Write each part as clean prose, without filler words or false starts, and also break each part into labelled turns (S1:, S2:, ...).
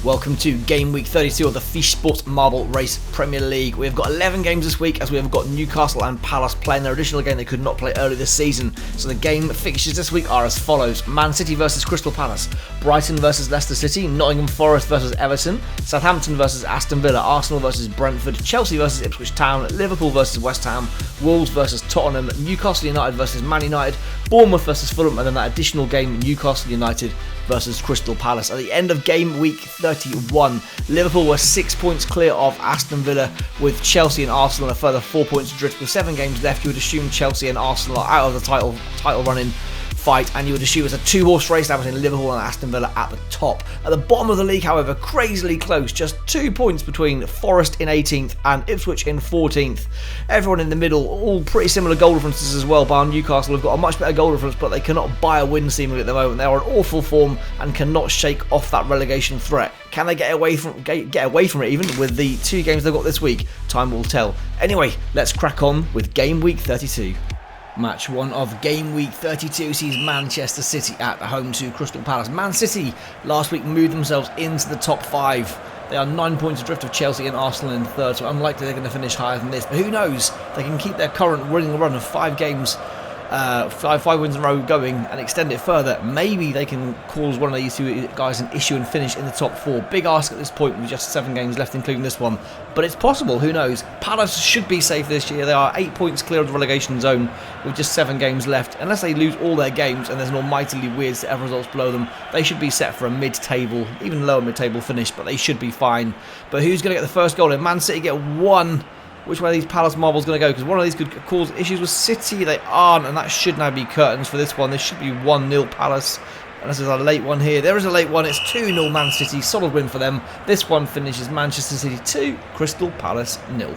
S1: Welcome to Game Week 32 of the Fish Sports Marble Race Premier League. We've got 11 games this week as we have got Newcastle and Palace playing their additional game they could not play earlier this season. So the game fixtures this week are as follows: Man City versus Crystal Palace, Brighton versus Leicester City, Nottingham Forest versus Everton, Southampton versus Aston Villa, Arsenal versus Brentford, Chelsea versus Ipswich Town, Liverpool versus West Ham, Wolves versus Tottenham, Newcastle United versus Man United, Bournemouth versus Fulham, and then that additional game Newcastle United versus Crystal Palace. At the end of Game Week 31, Liverpool were 6 points clear of Aston Villa, with Chelsea and Arsenal a further 4 points adrift. With 7 games left, you would assume Chelsea and Arsenal are out of the title running fight, and you would assume it's a two-horse race now between Liverpool and Aston Villa at the top. At the bottom of the league, however, crazily close, just 2 points between Forest in 18th and Ipswich in 14th. Everyone in the middle, all pretty similar goal differences as well, bar Newcastle have got a much better goal difference, but they cannot buy a win seemingly at the moment. They are in awful form and cannot shake off that relegation threat. Can they get away from it even with the 2 games they've got this week? Time will tell. Anyway, let's crack on with Game Week 32. Match 1 of Game Week 32 sees Manchester City at home to Crystal Palace. Man City last week moved themselves into the top 5. They are 9 points adrift of Chelsea and Arsenal in third, so unlikely they're going to finish higher than this. But who knows? They can keep their current winning run of 5 games, 5 wins in a row going and extend it further. Maybe they can cause one of these 2 guys an issue and finish in the top 4. Big ask at this point with just 7 games left, including this one. But it's possible, who knows? Palace should be safe this year. They are 8 points clear of the relegation zone with just 7 games left. Unless they lose all their games and there's an almightily weird set of results below them, they should be set for a mid-table, even lower mid-table finish, but they should be fine. But who's going to get the first goal? If Man City get 1, which way are these Palace marbles going to go? Because one of these could cause issues with City. They aren't, and that should now be curtains for this one. This should be 1-0 Palace. Unless there's a late one here. There is a late one. It's 2-0 Man City. Solid win for them. This one finishes Manchester City 2, Crystal Palace 0.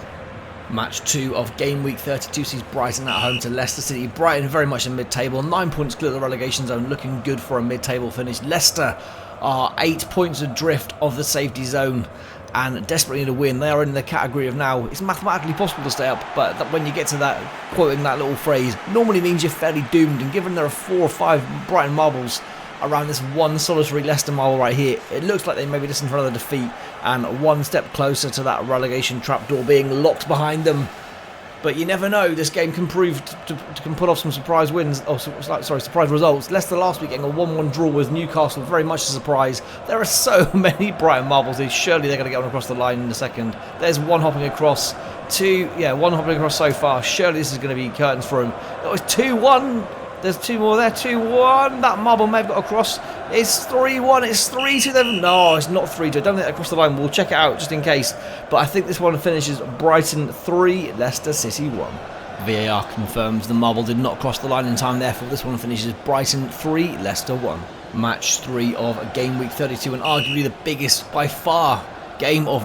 S1: Match 2 of Game Week 32 sees Brighton at home to Leicester City. Brighton very much in mid-table. 9 points clear of the relegation zone. Looking good for a mid-table finish. Leicester are 8 points adrift of the safety zone and desperately need a win. They are in the category of now it's mathematically possible to stay up, but when you get to that, quoting that little phrase, normally means you're fairly doomed. And given there are 4 or 5 Brighton marbles around this one solitary Leicester marble right here, it looks like they may be destined for another defeat and 1 step closer to that relegation trapdoor being locked behind them. But you never know, this game can prove can put off some surprise wins, surprise results. Leicester last week getting a 1-1 draw with Newcastle, very much a surprise. There are so many Brighton marbles here, surely they're going to get one across the line in a second. There's 1 hopping across, 1 hopping across so far, surely this is going to be curtains for him. It was 2-1, there's 2 more there, 2-1, that marble may have got across. It's 3-1, it's 3-2 them. No, it's not 3-2. I don't think across the line. We'll check it out just in case. But I think this one finishes Brighton 3, Leicester City 1. VAR confirms the marble did not cross the line in time, therefore this one finishes Brighton 3, Leicester 1. Match 3 of Game Week 32, and arguably the biggest by far game of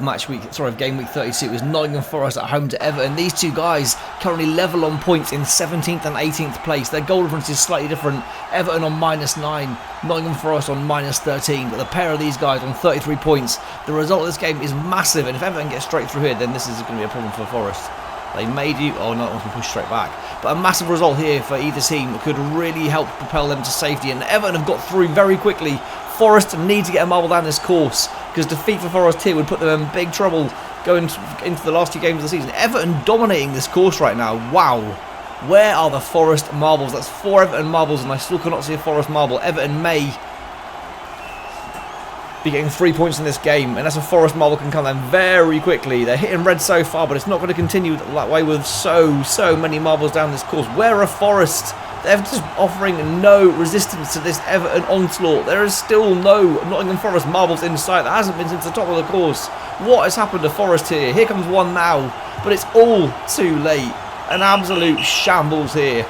S1: Game Week 32 is Nottingham Forest at home to Everton. These 2 guys currently level on points in 17th and 18th place. Their goal difference is slightly different. Everton on -9, Nottingham Forest on -13, but the pair of these guys on 33 points. The result of this game is massive, and if Everton gets straight through here, then this is going to be a problem for Forest. They may do, oh no, that one's been pushed straight back. But a massive result here for either team could really help propel them to safety, and Everton have got through very quickly. Forest need to get a marble down this course, because defeat for Forest here would put them in big trouble going into the last 2 games of the season. Everton dominating this course right now. Wow. Where are the Forest marbles? That's 4 Everton marbles, and I still cannot see a Forest marble. Everton may be getting 3 points in this game, and that's a Forest marble can come down very quickly. They're hitting red so far, but it's not going to continue that way with so many marbles down this course. Where are Forest? They're just offering no resistance to this Everton onslaught. There is still no Nottingham Forest marbles in sight. That hasn't been since the top of the course. What has happened to Forest here? Here comes one now, but it's all too late. An absolute shambles here.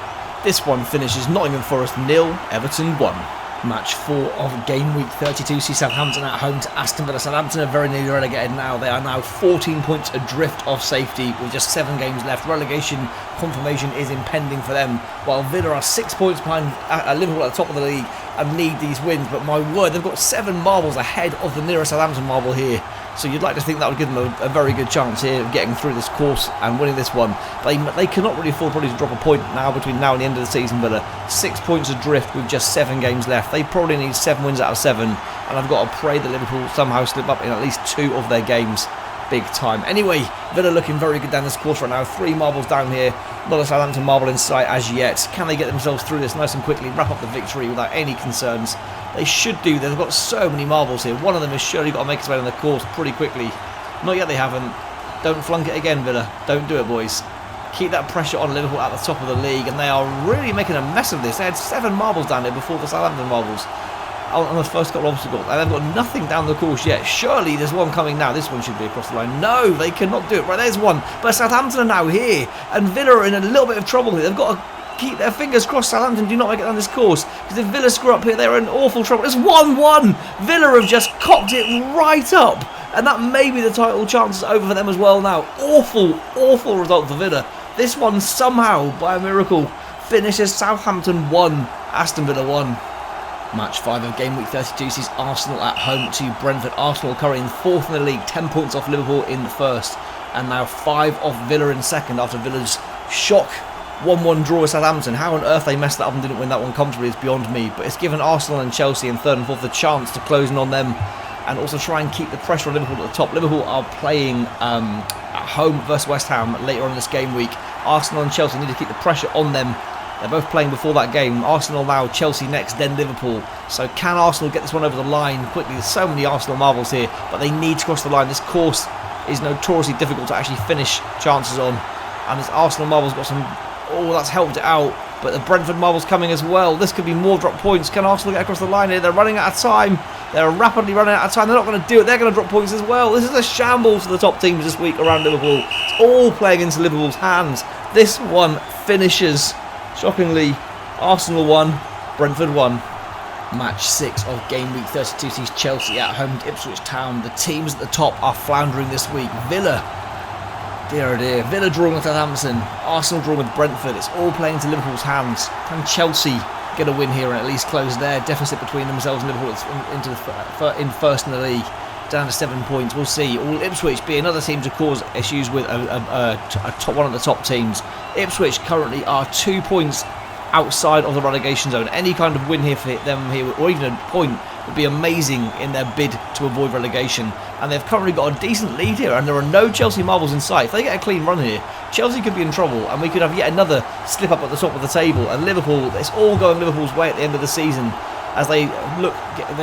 S1: This one finishes Nottingham Forest 0, Everton 1. Match 4 of Game Week 32 sees Southampton at home to Aston Villa. Southampton are very nearly relegated now. They are now 14 points adrift of safety with just 7 games left. Relegation confirmation is impending for them, while Villa are 6 points behind Liverpool at the top of the league and need these wins. But my word, they've got 7 marbles ahead of the nearest Southampton marble here. So you'd like to think that would give them a very good chance here of getting through this course and winning this one. They cannot really afford probably to drop a point now between now and the end of the season. Villa 6 points adrift with just 7 games left. They probably need 7 wins out of 7, and I've got to pray that Liverpool somehow slip up in at least 2 of their games. Big time. Anyway, Villa looking very good down this course right now. 3 marbles down here. Not a Southampton marble in sight as yet. Can they get themselves through this nice and quickly, wrap up the victory without any concerns? They should do. They've got so many marbles here. One of them has surely got to make its way on the course pretty quickly. Not yet, they haven't. Don't flunk it again, Villa. Don't do it, boys. Keep that pressure on Liverpool at the top of the league, and they are really making a mess of this. They had 7 marbles down here before the Southampton marbles on the first couple of obstacles, and they've got nothing down the course yet. Surely there's one coming now. This one should be across the line. No, they cannot do it. Right, there's one. But Southampton are now here, and Villa are in a little bit of trouble here. They've got to keep their fingers crossed Southampton do not make it down this course, because if Villa screw up here, they're in awful trouble. It's 1-1. Villa have just cocked it right up, and that may be the title chances over for them as well now. Awful, awful result for Villa. This one somehow, by a miracle, finishes Southampton 1, Aston Villa 1. Match 5 of Game Week 32 sees Arsenal at home to Brentford. Arsenal currently in 4th in the league, 10 points off Liverpool in the first, and now 5 off Villa in second after Villa's shock 1-1 draw with Southampton. How on earth they messed that up and didn't win that one comfortably is beyond me, but it's given Arsenal and Chelsea in 3rd and 4th the chance to close in on them and also try and keep the pressure on Liverpool at the top. Liverpool are playing at home versus West Ham later on in this game week. Arsenal and Chelsea need to keep the pressure on them. They're both playing before that game. Arsenal now, Chelsea next, then Liverpool. So can Arsenal get this one over the line quickly? There's so many Arsenal marbles here, but they need to cross the line. This course is notoriously difficult to actually finish chances on. And this Arsenal marbles got some... Oh, that's helped it out. But the Brentford marbles coming as well. This could be more drop points. Can Arsenal get across the line here? They're running out of time. They're rapidly running out of time. They're not going to do it. They're going to drop points as well. This is a shambles for the top teams this week around Liverpool. It's all playing into Liverpool's hands. This one finishes... Shockingly, Arsenal 1, Brentford 1. Match 6 of Game Week 32 sees Chelsea at home to Ipswich Town. The teams at the top are floundering this week. Villa, dear oh dear, Villa drawing with Southampton, Arsenal drawing with Brentford. It's all playing into Liverpool's hands. Can Chelsea get a win here and at least close their deficit between themselves and Liverpool in first in the league? Down to 7 points. We'll see. Will Ipswich be another team to cause issues with one of the top teams? Ipswich currently are 2 points outside of the relegation zone. Any kind of win here for them here, or even a point, would be amazing in their bid to avoid relegation. And they've currently got a decent lead here, and there are no Chelsea marbles in sight. If they get a clean run here, Chelsea could be in trouble, and we could have yet another slip up at the top of the table. And Liverpool, it's all going Liverpool's way at the end of the season, as they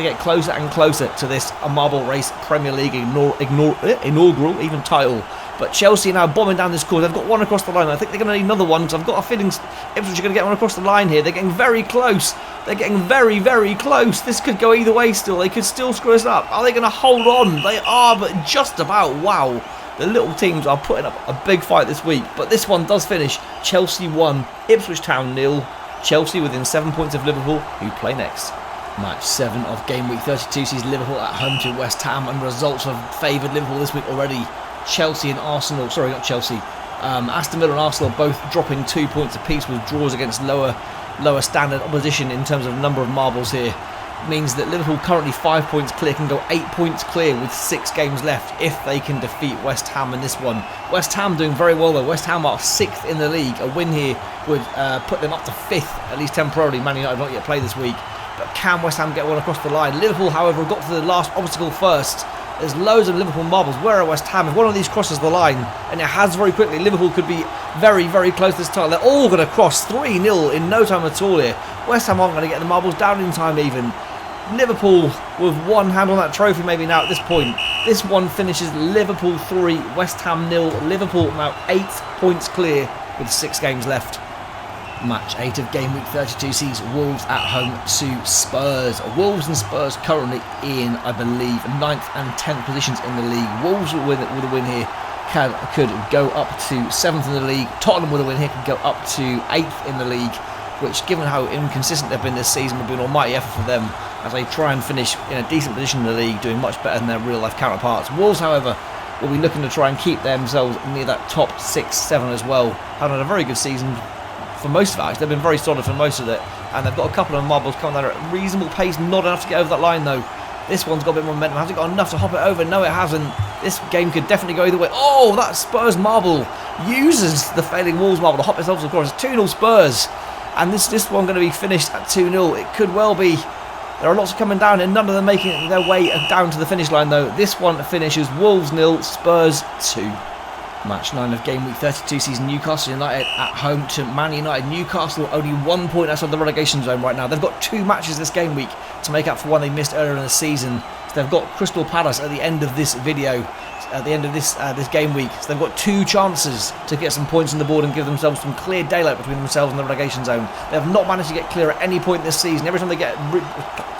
S1: get closer and closer to this marble race Premier League inaugural even title. But Chelsea now bombing down this course. They've got one across the line. I think they're going to need another one, because I've got a feeling Ipswich are going to get one across the line here. They're getting very close. They're getting very, very close. This could go either way still. They could still screw us up. Are they going to hold on? They are, but just about. Wow. The little teams are putting up a big fight this week. But this one does finish Chelsea 1, Ipswich Town 0. Chelsea within 7 points of Liverpool, who play next. Match 7 of Game Week 32 sees Liverpool at home to West Ham, and results have favoured Liverpool this week already. Chelsea and Arsenal, sorry, not Chelsea, Aston Villa and Arsenal both dropping 2 points apiece with draws against lower standard opposition in terms of number of marbles here. Means that Liverpool currently 5 points clear, can go 8 points clear with 6 games left if they can defeat West Ham in this one. West Ham doing very well though. West Ham are 6th in the league. A win here would put them up to 5th, at least temporarily. Man United have not yet played this week. But can West Ham get one across the line? Liverpool, however, got to the last obstacle first. There's loads of Liverpool marbles. Where are West Ham? If one of these crosses the line, and it has very quickly, Liverpool could be very, very close this time. They're all going to cross 3-0 in no time at all here. West Ham aren't going to get the marbles down in time even. Liverpool with one hand on that trophy maybe now at this point. This one finishes Liverpool 3, West Ham 0. Liverpool now 8 points clear with 6 games left. Match 8 of Game Week 32 sees Wolves at home to Spurs. Wolves and Spurs currently in, I believe, 9th and 10th positions in the league. Wolves with a win here could go up to 7th in the league. Tottenham with a win here could go up to 8th in the league, which, given how inconsistent they've been this season, will be an almighty effort for them as they try and finish in a decent position in the league, doing much better than their real-life counterparts. Wolves, however, will be looking to try and keep themselves near that top 6-7 as well. Having had a very good season for most of it, actually. They've been very solid for most of it, and they've got a couple of marbles coming down at a reasonable pace, not enough to get over that line though. This one's got a bit more momentum. Has it got enough to hop it over? No, it hasn't. This game could definitely go either way. Oh, that Spurs marble uses the failing Wolves marble to hop itself across. 2-0 Spurs, and this one going to be finished at 2-0. It could well be There are lots coming down and none of them making their way down to the finish line though. This one finishes Wolves 0, Spurs 2. Match 9 of Game Week 32 season, Newcastle United at home to Man United. Newcastle only 1 point outside the relegation zone right now. They've got 2 matches this game week to make up for one they missed earlier in the season. So they've got Crystal Palace at the end of this video, at the end of this game week. So they've got 2 chances to get some points on the board and give themselves some clear daylight between themselves and the relegation zone. They have not managed to get clear at any point this season. Every time they get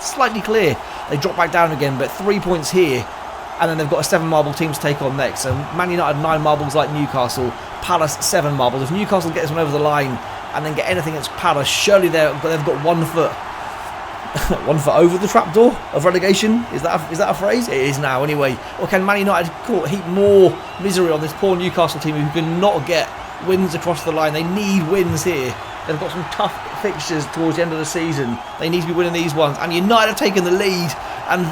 S1: slightly clear, they drop back down again. But 3 points here, and then they've got a 7 marble team to take on next. So Man United 9 marbles like Newcastle, Palace 7 marbles. If Newcastle get this one over the line and then get anything against Palace, surely they've got 1 foot over the trapdoor of relegation. Is that a phrase? It is now anyway. Or can Man United heap more misery on this poor Newcastle team who cannot get wins across the line? They need wins here. They've got some tough fixtures towards the end of the season. They need to be winning these ones. And United have taken the lead. And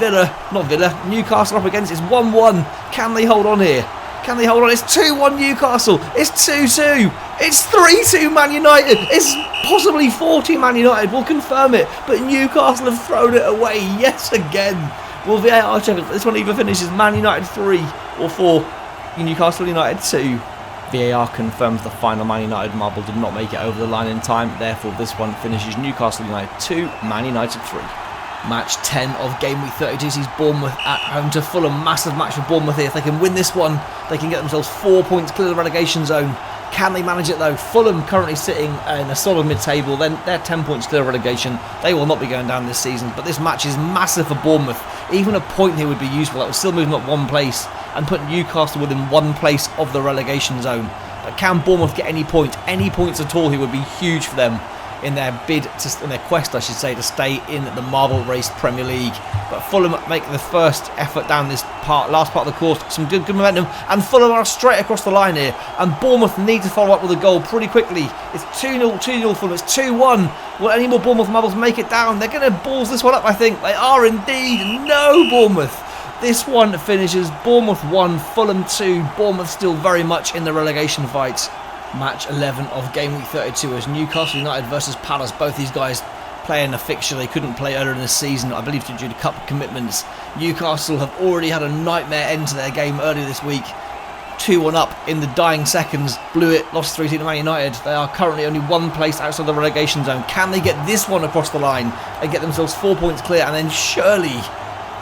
S1: Newcastle up against it's 1-1. Can they hold on here? Can they hold on? It's 2-1 Newcastle. It's 2-2. It's 3-2 Man United. It's possibly 4-2 Man United. We'll confirm it. But Newcastle have thrown it away yet again. Will VAR check it? This one either finishes Man United 3 or 4. Newcastle United 2. VAR confirms the final Man United marble did not make it over the line in time. Therefore, this one finishes Newcastle United 2, Man United 3. Match 10 of Game Week 32 sees Bournemouth at home to Fulham. Massive match for Bournemouth here. If they can win this one, they can get themselves 4 points clear of the relegation zone. Can they manage it though? Fulham currently sitting in a solid mid-table. Then they're 10 points clear of relegation. They will not be going down this season. But this match is massive for Bournemouth. Even a point here would be useful. That would still move them up 1 place and put Newcastle within 1 place of the relegation zone. But can Bournemouth get any points? Any points at all here would be huge for them in their quest, I should say, to stay in the Marble Race Premier League. But Fulham make the first effort down this last part of the course. Some good momentum, and Fulham are straight across the line here. And Bournemouth need to follow up with a goal pretty quickly. It's 2-0, 2-0 Fulham. It's 2-1. Will any more Bournemouth marbles make it down? They're going to balls this one up, I think. They are indeed. No, Bournemouth. This one finishes Bournemouth 1, Fulham 2. Bournemouth still very much in the relegation fight. Match 11 of Game Week 32 is Newcastle United versus Palace. Both these guys playing a fixture they couldn't play earlier in the season, I believe due to cup commitments. Newcastle have already had a nightmare end to their game earlier this week. 2-1 up in the dying seconds, blew it, lost 3-2 to Man United. They are currently only 1 place outside the relegation zone. Can they get this one across the line and get themselves 4 points clear and then surely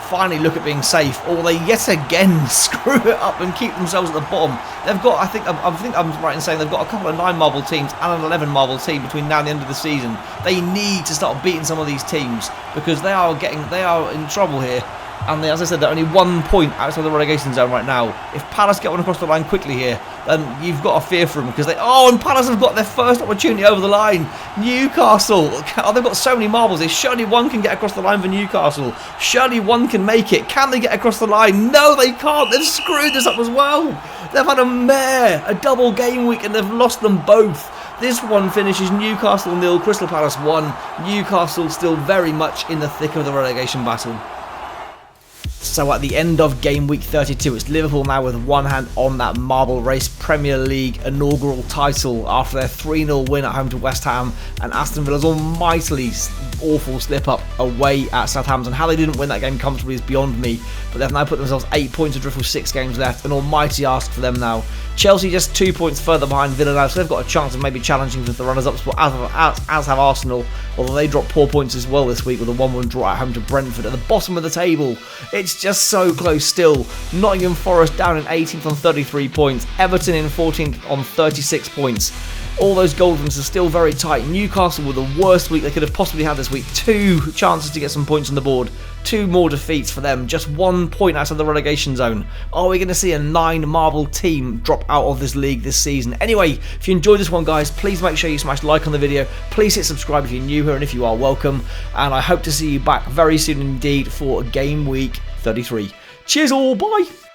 S1: finally look at being safe, or they yet again screw it up and keep themselves at the bottom? They've got, I think I'm right in saying they've got a couple of 9 marble teams and an 11 marble team between now and the end of the season. They need to start beating some of these teams because they are in trouble here. And as I said, they're only 1 point outside the relegation zone right now. If Palace get one across the line quickly here, then you've got to fear for them because and Palace have got their first opportunity over the line. Newcastle, they've got so many marbles here. Surely one can get across the line for Newcastle. Surely one can make it. Can they get across the line? No, they can't. They've screwed this up as well. They've had a double game week, and they've lost them both. This one finishes Newcastle 0, Crystal Palace 1. Newcastle still very much in the thick of the relegation battle. So at the end of Game Week 32, it's Liverpool now with one hand on that Marble Race Premier League inaugural title after their 3-0 win at home to West Ham and Aston Villa's almightily awful slip-up away at Southampton. How they didn't win that game comfortably is beyond me, but they've now put themselves 8 points adrift with 6 games left. An almighty ask for them now. Chelsea just 2 points further behind Villa now, so they've got a chance of maybe challenging for the runners-up spot, as have Arsenal, although they dropped 4 points as well this week with a 1-1 draw at home to Brentford. At the bottom of the table, it's just so close still. Nottingham Forest down in 18th on 33 points, Everton in 14th on 36 points. All those goal differences are still very tight. Newcastle with the worst week they could have possibly had this week. 2 chances to get some points on the board. 2 more defeats for them. Just 1 point outside the relegation zone. Are we going to see a 9 marble team drop out of this league this season? Anyway, if you enjoyed this one, guys, please make sure you smash like on the video. Please hit subscribe if you're new here, and if you are, welcome. And I hope to see you back very soon indeed for Game Week 33. Cheers all, bye!